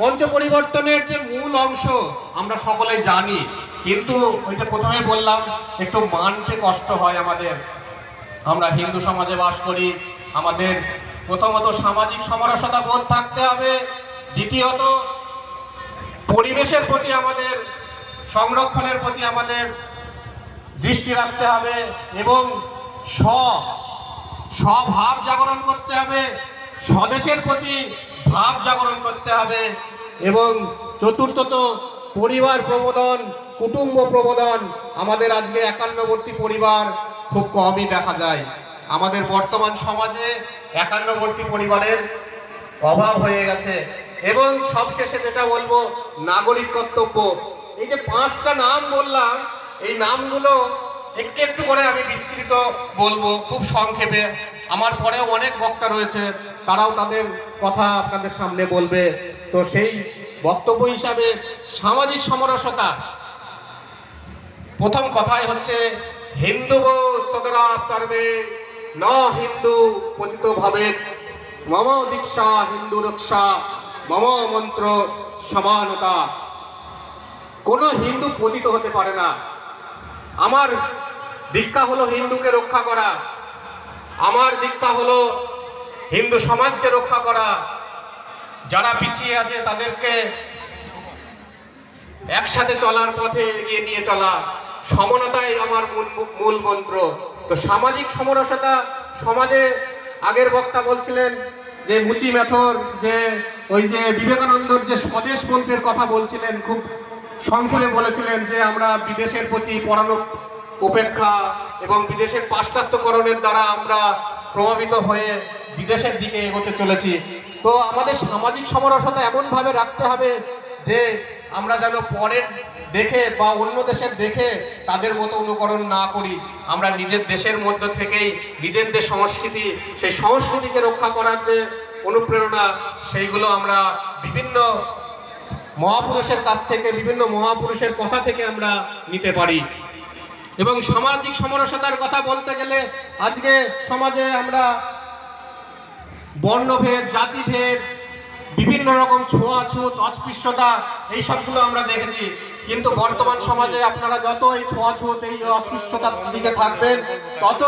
পঞ্চ পরিবর্তনের যে মূল অংশ আমরা সকলেই জানি, কিন্তু ওই যে প্রথমে বললাম একটু মানতে কষ্ট হয় আমাদের। আমরা হিন্দু সমাজে বাস করি, আমাদের প্রথমত সামাজিক সমরসতা বোধ থাকতে হবে, দ্বিতীয়ত পরিবেশের প্রতি আমাদের সংরক্ষণের প্রতি আমাদের দৃষ্টি রাখতে হবে এবং স্বভাব জাগরণ করতে হবে, স্বদেশের প্রতি ভাব জাগরণ করতে হবে এবং চতুর্থত পরিবার প্রবোধন, কুটুম্ব প্রবোধন। আমাদের আজকে একান্নবর্তী পরিবার খুব কমই দেখা যায়। আমাদের বর্তমান সমাজে একান্নবর্তী পরিবারের অভাব হয়ে গেছে। এবং সবশেষে যেটা বলবো, নাগরিক কর্তব্য। এই যে 5টা নাম বললাম, এই নামগুলো একটু একটু করে আমি বিস্তৃত বলবো খুব সংক্ষেপে। আমার পরেও অনেক বক্তা রয়েছে, তারাও তাদের কথা আপনাদের সামনে বলবে। তো সেই বক্তব্য হিসাবে সামাজিক সমরসতা, প্রথম কথাই হচ্ছে হিন্দু সদরা সর্বে ন হিন্দু পতিত ভাবে মম দীক্ষা হিন্দু রক্ষা মম মন্ত্র সমানতা। কোনো হিন্দু পতিত হতে পারে না। আমার দীক্ষা হলো হিন্দুকে রক্ষা করা, আমার দীক্ষা হলো হিন্দু সমাজকে রক্ষা করা, যারা পিছিয়ে আছে তাদেরকে একসাথে চলার পথে এগিয়ে নিয়ে চলা, সমানতাই আমার মূল মন্ত্র। তো সামাজিক সমরসতা সমাজে, আগের বক্তা বলছিলেন যে মুচি মেথর, যে ওই যে বিবেকানন্দর যে স্বদেশ মন্ত্রের কথা বলছিলেন, খুব সংক্ষেপে বলেছিলেন যে আমরা বিদেশের প্রতি পড়ানো উপেক্ষা এবং বিদেশের পাশ্চাত্যকরণের দ্বারা আমরা প্রভাবিত হয়ে বিদেশের দিকে এগোতে চলেছি। তো আমাদের সামাজিক সমরসতা এমনভাবে রাখতে হবে যে আমরা যেন পরের দেখে বা অন্য দেশের দেখে তাদের মতো অনুকরণ না করি। আমরা নিজের দেশের মধ্য থেকেই নিজের যে সংস্কৃতি, সেই সংস্কৃতিকে রক্ষা করার যে অনুপ্রেরণা, সেইগুলো আমরা বিভিন্ন মহাপুরুষের কাছ থেকে, বিভিন্ন মহাপুরুষের কথা থেকে আমরা নিতে পারি। এবং সামাজিক সমরসতার কথা বলতে গেলে আজকে সমাজে আমরা বর্ণভেদ, জাতিভেদ, বিভিন্ন রকম ছোঁয়াছুত, অস্পৃশ্যতা, এই সবগুলো আমরা দেখেছি। কিন্তু বর্তমান সমাজে আপনারা যত এই ছোঁয়াছুত, এই অস্পৃশ্যতার দিকে থাকবেন, তত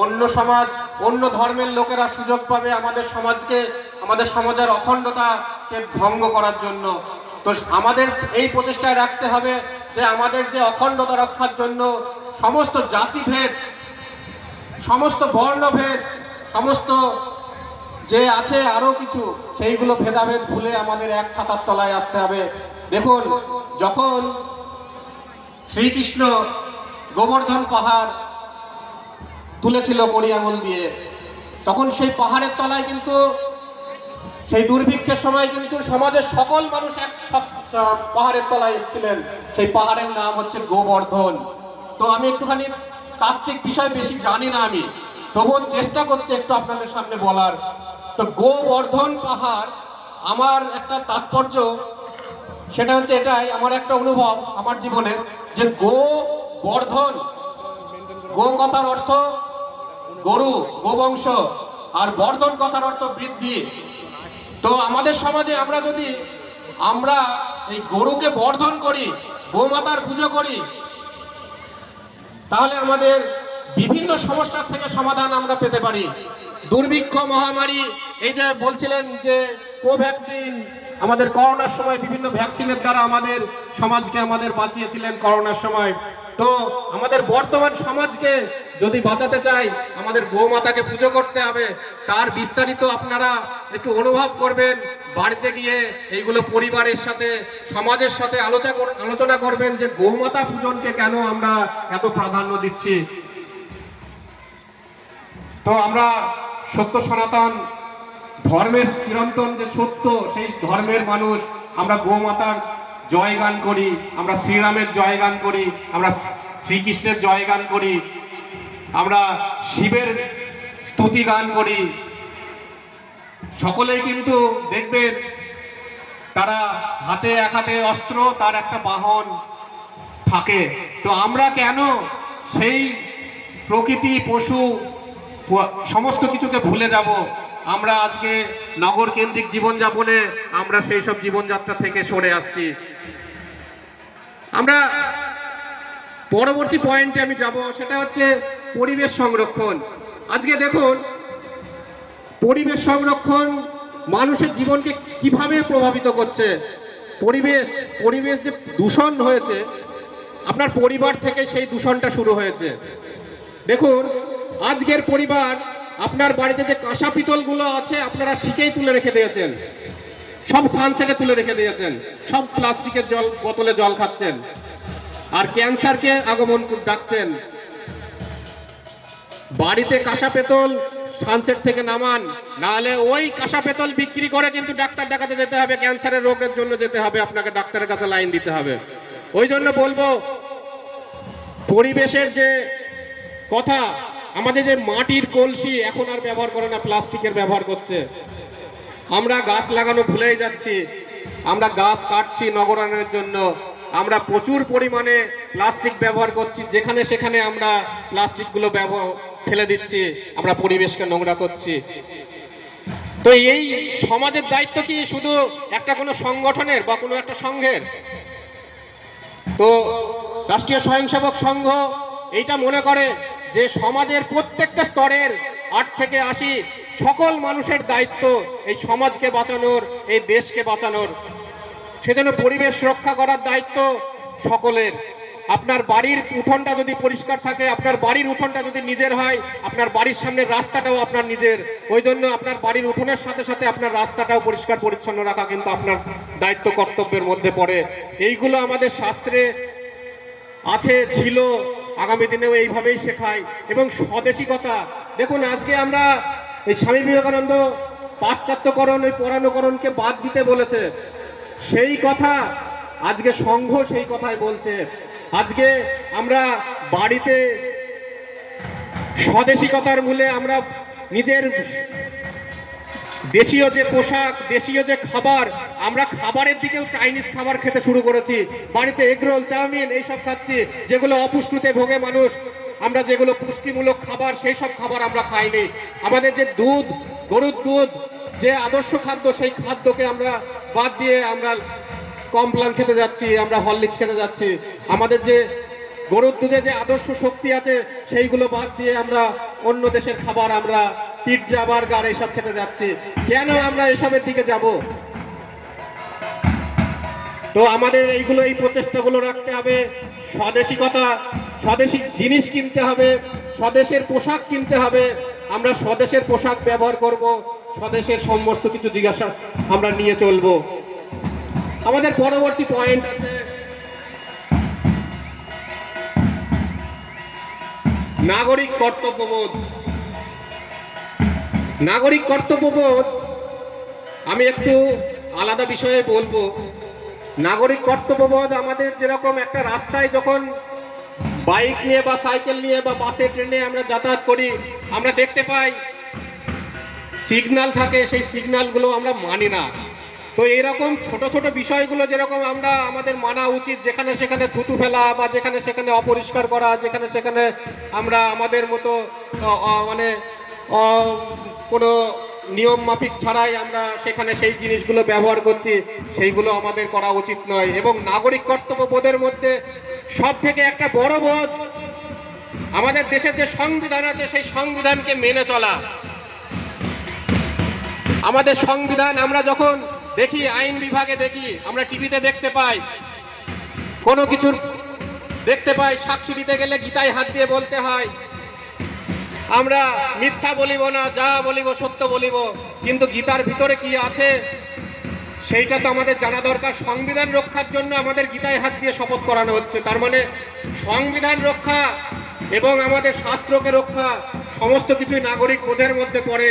অন্য সমাজ, অন্য ধর্মের লোকেরা সুযোগ পাবে আমাদের সমাজকে, আমাদের সমাজের অখণ্ডতাকে ভঙ্গ করার জন্য। তো আমাদের এই প্রচেষ্টায় রাখতে হবে যে আমাদের যে অখণ্ডতা রক্ষার জন্য সমস্ত জাতিভেদ, সমস্ত বর্ণভেদ, সমস্ত যে আছে আরও কিছু, সেইগুলো ভেদাভেদ ভুলে আমাদের এক ছাতার তলায় আসতে হবে। দেখুন, যখন শ্রীকৃষ্ণ গোবর্ধন পাহাড় তুলেছিল কড়ি আঙুল দিয়ে, তখন সেই পাহাড়ের তলায় কিন্তু সেই দুর্ভিক্ষের সময় কিন্তু সমাজের সকল মানুষ এক পাহাড়ের তলায় এসেছিলেন। সেই পাহাড়ের নাম হচ্ছে গোবর্ধন। তো আমি একটুখানি তাত্ত্বিক বিষয় বেশি জানি না, আমি তবুও চেষ্টা করছি একটু আপনাদের সামনে বলার। তো গোবর্ধন পাহাড়, আমার একটা তাৎপর্য, সেটা হচ্ছে এটাই, আমার একটা অনুভব আমার জীবনে, যে গোবর্ধন, গো কথার অর্থ গরু, গোবংশ, আর বর্ধন কথার অর্থ বৃদ্ধি। তো আমাদের সমাজে আমরা এই গরুকে বর্ধন করি, গোমাতার পুজো করি, তাহলে আমাদের বিভিন্ন সমস্যার থেকে সমাধান আমরা পেতে পারি। দুর্ভিক্ষ, মহামারী, এই যে বলছিলেন যে কোভ্যাক্সিন, আমাদের করোনার সময় বিভিন্ন ভ্যাকসিনের দ্বারা আমাদের সমাজকে আমাদের বাঁচিয়েছিলেন করোনার সময়। তো আমাদের বর্তমান সমাজকে যদি বাঁচাতে চাই, আমাদের গোমাতাকে পুজো করতে হবে। তার বিস্তারিত আপনারা একটু অনুভব করবেন, বাড়িতে গিয়ে এইগুলো পরিবারের সাথে, সমাজের সাথে আলোচনা করবেন যে গোমাতা পূজনকে কেন আমরা এত প্রাধান্য দিচ্ছি। তো আমরা সত্য সনাতন ধর্মের চিরন্তন যে সত্য, সেই ধর্মের মানুষ। আমরা গোমাতার জয়গান করি, আমরা শ্রীরামের জয়গান করি, আমরা শ্রীকৃষ্ণের জয়গান করি, আমরা শিবের স্তুতি গান করি। সকলেই কিন্তু দেখবেন তারা হাতে এক হাতে অস্ত্র, তার একটা বাহন থাকে। তো আমরা কেন সেই প্রকৃতি, পশু, সমস্ত কিছুকে ভুলে যাব? আমরা আজকে নগর কেন্দ্রিক জীবনযাপনে আমরা সেই সব জীবনযাত্রা থেকে সরে আসছি। আমরা পরবর্তী পয়েন্টে আমি যাব, সেটা হচ্ছে পরিবেশ সংরক্ষণ। আজকে দেখুন পরিবেশ সংরক্ষণ মানুষের জীবনকে কিভাবে প্রভাবিত করছে। পরিবেশ যে দূষণ হয়েছে, আপনার পরিবার থেকে সেই দূষণটা শুরু হয়েছে। দেখুন আজকের পরিবার, আপনার বাড়িতে যে কাঁসা পিতলগুলো আছে আপনারা শিকেই তুলে রেখে দিয়েছেন, সব সানসেটে তুলে রেখে দিয়েছেন, সব প্লাস্টিকের বোতলে জল খাচ্ছেন আর ক্যান্সারকে আগমন ডাকছেন। বাড়িতে কাঁসা পেতল সানসেট থেকে নামান, নাহলে ওই কাঁসা পেতল বিক্রি করে কিন্তু ডাক্তার দেখাতে যেতে হবে, ক্যান্সারের রোগের জন্য যেতে হবে, আপনাকে ডাক্তারের কাছে লাইন দিতে হবে। ওই জন্য বলবো পরিবেশের যে কথা, আমাদের যে মাটির কলসি এখন আর ব্যবহার করে না, প্লাস্টিকের ব্যবহার করছে। আমরা গাছ লাগানো ভুলেই যাচ্ছি, আমরা গাছ কাটছি নগরায়নের জন্য, আমরা প্রচুর পরিমাণে প্লাস্টিক ব্যবহার করছি, যেখানে সেখানে আমরা প্লাস্টিকগুলো ফেলে দিচ্ছি, আমরা পরিবেশকে নোংরা করছি। তো এই সমাজের দায়িত্ব কি শুধু একটা কোনো সংগঠনের বা কোনো একটা সংঘের? তো রাষ্ট্রীয় স্বয়ংসেবক সংঘ এইটা মনে করে যে সমাজের প্রত্যেকটা স্তরের 8 থেকে 80 সকল মানুষের দায়িত্ব এই সমাজকে বাঁচানোর, এই দেশকে বাঁচানোর। সেজন্য পরিবেশ রক্ষা করার দায়িত্ব সকলের। আপনার বাড়ির উঠোনটা যদি পরিষ্কার থাকে, আপনার বাড়ির উঠোনটা যদি নিজের হয়, আপনার বাড়ির সামনের রাস্তাটাও আপনার নিজের। ওই জন্য আপনার বাড়ির উঠোনের সাথে সাথে আপনার রাস্তাটাও পরিষ্কার পরিচ্ছন্ন রাখা কিন্তু আপনার দায়িত্ব, কর্তব্যের মধ্যে পড়ে। এইগুলো আমাদের শাস্ত্রে আছে, ছিল, আগামী দিনেও এইভাবেই শেখায়। এবং স্বদেশিকতা, দেখুন আজকে আমরা এই স্বামী বিবেকানন্দ পাশ্চাত্যকরণ, ওই পরাণকরণকে বাদ দিতে বলেছে, সেই কথা আজকে সংঘ সেই কথাই বলছে। আজকে আমরা বাড়িতে স্বদেশিকতার মূলে আমরা নিজের দেশীয় যে পোশাক, দেশীয় যে খাবার, আমরা খাবারের দিকেও চাইনিজ খাবার খেতে শুরু করেছি। বাড়িতে এগরোল, চাউমিন এইসব খাচ্ছি, যেগুলো অপুষ্টিতে ভোগে মানুষ। আমরা যেগুলো পুষ্টিমূলক খাবার, সেই সব খাবার আমরা খাইনি। আমাদের যে দুধ, গরুর দুধ যে আদর্শ খাদ্য, সেই খাদ্যকে আমরা বাদ দিয়ে আমরা কমপ্লান খেতে যাচ্ছি, আমরা হরলিক্স খেতে যাচ্ছি। আমাদের যে গরুর দুধে যে আদর্শ শক্তি আছে, সেইগুলো বাদ দিয়ে আমরা অন্য দেশের খাবার, আমরা পিৎজা, বার্গার এইসব খেতে যাচ্ছি। কেন আমরা এসবের দিকে যাব? তো আমাদের এইগুলো, এই প্রচেষ্টাগুলো রাখতে হবে। স্বদেশিকতা, স্বদেশি জিনিস কিনতে হবে, স্বদেশের পোশাক কিনতে হবে। আমরা স্বদেশের পোশাক ব্যবহার করব, স্বদেশের সমস্ত কিছু জিজ্ঞাসা আমরা নিয়ে চলবো। আমাদের পরবর্তী পয়েন্ট আছে নাগরিক কর্তব্যবোধ। নাগরিক কর্তব্যবোধ আমি একটু আলাদা বিষয়ে বলবো। নাগরিক কর্তব্যবোধ আমাদের যেরকম একটা রাস্তায় যখন বাইক নিয়ে বা সাইকেল নিয়ে বা বাসে, ট্রেনে আমরা যাতায়াত করি, আমরা দেখতে পাই সিগন্যাল থাকে, সেই সিগন্যালগুলো আমরা মানি না। তো এরকম ছোট ছোট বিষয়গুলো যেরকম আমরা আমাদের মানা উচিত, যেখানে সেখানে থুতু ফেলা বা যেখানে সেখানে অপরিষ্কার করা, যেখানে সেখানে আমরা আমাদের মতো মানে কোনো নিয়ম মাফিক ছাড়াই আমরা সেখানে সেই জিনিসগুলো ব্যবহার করছি, সেইগুলো আমাদের করা উচিত নয়। এবং নাগরিক কর্তব্যবোধের মধ্যে সব থেকে একটা বড় বোধ, আমাদের দেশের যে সংবিধান আছে, সেই সংবিধানকে মেনে চলা। আমাদের সংবিধান আমরা যখন দেখি, আইন বিভাগে দেখি, আমরা টিভিতে দেখতে পাই, কোনো কিছুর দেখতে পাই, সাক্ষী দিতে গেলে গীতায় হাত দিয়ে বলতে হয় আমরা মিথ্যা বলিব না, যা বলিব সত্য বলিব। কিন্তু গীতার ভিতরে কি আছে সেইটা তো আমাদের জানা দরকার। সংবিধান রক্ষার জন্য আমাদের গীতায় হাত দিয়ে শপথ করানো হচ্ছে। তার মানে সংবিধান রক্ষা এবং আমাদের শাস্ত্রকে রক্ষা সমস্ত কিছুই নাগরিক বোধের মধ্যে পড়ে।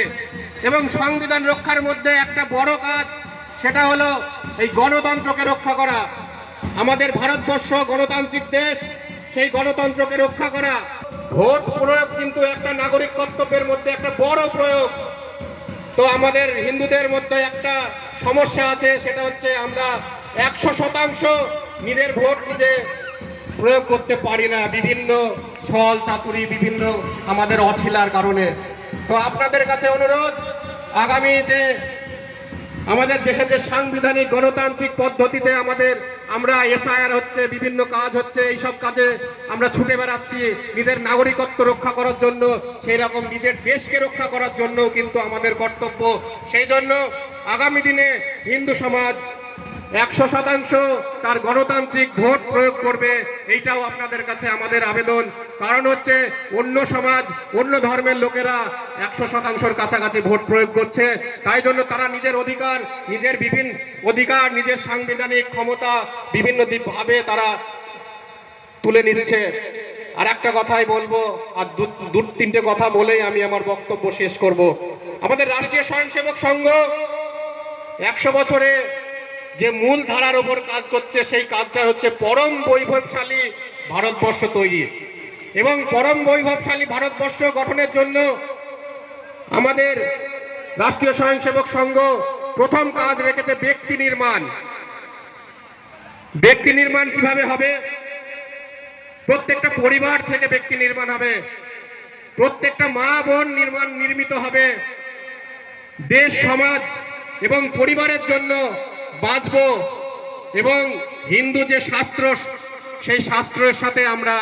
এবং সংবিধান রক্ষার মধ্যে একটা বড় কাজ, সেটা হলো এই গণতন্ত্রকে রক্ষা করা। আমাদের ভারতবর্ষ গণতান্ত্রিক দেশ, সেই গণতন্ত্রকে রক্ষা করা। ভোট প্রয়োগ কিন্তু একটা নাগরিক কর্তব্যের মধ্যে একটা বড় প্রয়োগ। তো আমাদের হিন্দুদের মধ্যে একটা সমস্যা আছে, সেটা হচ্ছে আমরা 100% নিজের ভোট নিজে প্রয়োগ করতে পারি না, বিভিন্ন ছল চাতুরি, বিভিন্ন আমাদের অছিলার কারণে। তো আপনাদের কাছে অনুরোধ, আগামীতে আমাদের দেশে যে সাংবিধানিক গণতান্ত্রিক পদ্ধতিতে আমরা এসআইআর হচ্ছে, বিভিন্ন কাজ হচ্ছে, এইসব কাজে আমরা ছুটে বেড়াচ্ছি নিজের নাগরিকত্ব রক্ষা করার জন্য, সেই রকম নিজের দেশকে রক্ষা করার জন্য কিন্তু আমাদের কর্তব্য। সেই জন্য আগামী দিনে হিন্দু সমাজ 100% তার গণতান্ত্রিক ভোট প্রয়োগ করবে, এইটাও আপনাদের কাছে আমাদের আবেদন। কারণ হচ্ছে অন্য সমাজ, অন্য ধর্মের লোকেরা 100%-র কাছাকাছি ভোট প্রয়োগ করছে, তাই জন্য তারা নিজের অধিকার, নিজের সাংবিধানিক ক্ষমতা বিভিন্ন ভাবে তারা তুলে নিচ্ছে। আর একটা কথাই বলবো, আর দু তিনটে কথা বলেই আমি আমার বক্তব্য শেষ করব। আমাদের রাষ্ট্রীয় স্বয়ংসেবক সংঘ 100 বছরে যে মূল ধারার ওপর কাজ করছে, সেই কাজটা হচ্ছে পরম বৈভবশালী ভারতবর্ষ তৈরি। এবং পরম বৈভবশালী ভারতবর্ষ গঠনের জন্য আমাদের রাষ্ট্রীয় স্বয়ংসেবক সংঘ প্রথম কাজ রেখেছে ব্যক্তি নির্মাণ। ব্যক্তি নির্মাণ কিভাবে হবে? প্রত্যেকটা পরিবার থেকে ব্যক্তি নির্মাণ হবে, প্রত্যেকটা মা বোন নির্মিত হবে। দেশ, সমাজ এবং পরিবারের জন্য বাঁচব এবং হিন্দু যে শাস্ত্র, সেই শাস্ত্রের সাথে আমরা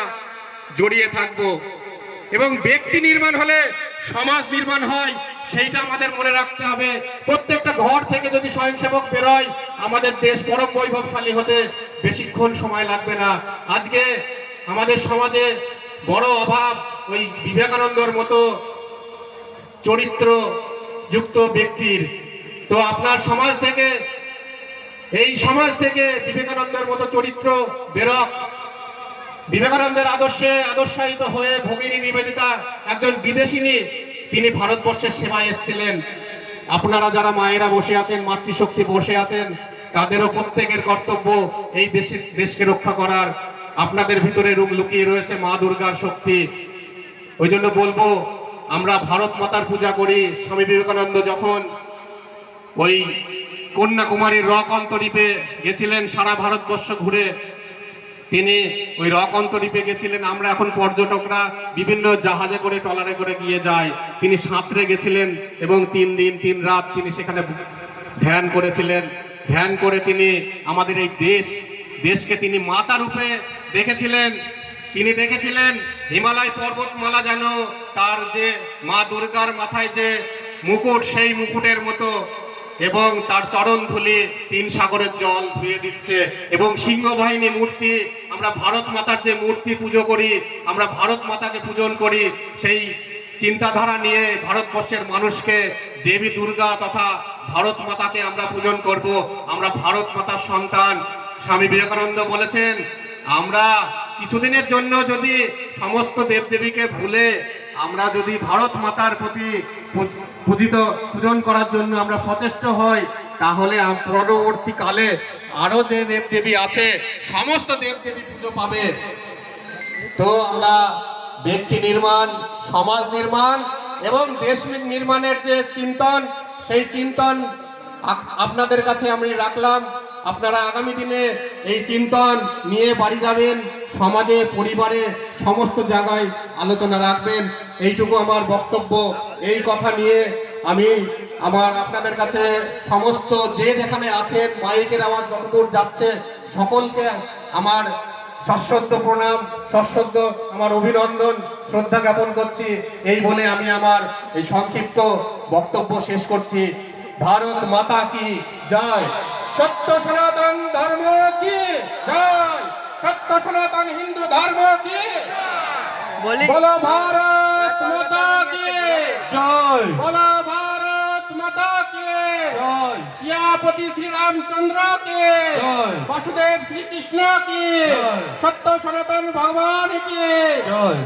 জড়িয়ে থাকব। এবং ব্যক্তি নির্মাণ হলে সমাজ নির্মাণ হয়, সেইটা আমাদের মনে রাখতে হবে। প্রত্যেকটা ঘর থেকে যদি স্বয়ংসেবক বেরোয়, আমাদের দেশ পরম বৈভবশালী হতে বেশিক্ষণ সময় লাগবে না। আজকে আমাদের সমাজে বড় অভাব ওই বিবেকানন্দর মতো চরিত্র যুক্ত ব্যক্তির। তো আপনার সমাজ থেকে, এই সমাজ থেকে বিবেকানন্দের মতো চরিত্র বেরোক। বিবেকানন্দের আদর্শায়িত হয়ে ভগিনী নিবেদিতা একজন বিদেশিনী, তিনি ভারতবর্ষের সেবায় এসেছিলেন। আপনারা যারা মায়েরা বসে আছেন, মাতৃশক্তি বসে আছেন, তাদেরও প্রত্যেকের কর্তব্য এই দেশকে রক্ষা করার। আপনাদের ভিতরে লুকিয়ে রয়েছে মা দুর্গার শক্তি। ওই জন্য বলবো, আমরা ভারত মাতার পূজা করি। স্বামী বিবেকানন্দ যখন ওই কন্যাকুমারীর রক অন্তরীপে গেছিলেন, সারা ভারতবর্ষ ঘুরে তিনি ওই রক অন্তরীপে গেছিলেন। আমরা এখন পর্যটকরা বিভিন্ন জাহাজে করে, ট্রলারে করে গিয়ে যাই। তিনি সাঁতরে গেছিলেন এবং 3 দিন 3 রাত তিনি সেখানে ধ্যান করেছিলেন। ধ্যান করে তিনি আমাদের এই দেশকে তিনি মাতা রূপে দেখেছিলেন। তিনি দেখেছিলেন হিমালয় পর্বতমালা যেন তার যে মা দুর্গার মাথায় যে মুকুট, সেই মুকুটের মতো, এবং তার চরণ ধুলি 3 সাগরের জল ধুয়ে দিচ্ছে। এবং সিংহবাহিনী মূর্তি, আমরা ভারত মাতার যে মূর্তি পুজো করি, আমরা ভারত মাতাকে পূজন করি, সেই চিন্তাধারা নিয়ে ভারতবর্ষের মানুষকে দেবী দুর্গা তথা ভারত মাতাকে আমরা পূজন করব। আমরা ভারত মাতার সন্তান। স্বামী বিবেকানন্দ বলেছেন, আমরা কিছুদিনের জন্য যদি সমস্ত দেবদেবীকে ভুলে আমরা যদি ভারত মাতার প্রতি পূজন করার জন্য আমরা সচেষ্ট হই, তাহলে পরবর্তীকালে আরো যে দেবদেবী আছে, সমস্ত দেবদেবী পুজো পাবে। তো আমরা ব্যক্তি নির্মাণ, সমাজ নির্মাণ এবং দেশ নির্মাণের যে চিন্তন, সেই চিন্তন আপনাদের কাছে আমি রাখলাম। আপনারা আগামী দিনে এই চিন্তন নিয়ে বাড়ি যাবেন, সমাজে, পরিবারে, সমস্ত জায়গায় আলোচনা রাখবেন। এইটুকু আমার বক্তব্য। এই কথা নিয়ে আমি আপনাদের কাছে সমস্ত যে যেখানে আছেন, মাইকের আওয়াজ যতদূর যাচ্ছে, সকলকে আমার সশ্রদ্ধ প্রণাম, সশ্রদ্ধ আমার অভিনন্দন, শ্রদ্ধা জ্ঞাপন করছি। এই বলে আমি আমার এই সংক্ষিপ্ত বক্তব্য শেষ করছি। ভারত মাতা কি জয়। সত্য সনাতন ধর্ম কি জয়। সত্য সনাতন হিন্দু ধর্ম কি বলো। ভারত মাতা কি জয়। বলো ভারত মাতা কি জয়। সিয়াপতি শ্রী রামচন্দ্র কি জয়। বাসুদেব শ্রীকৃষ্ণ কি জয়। সত্য সনাতন ভগবান কি জয়।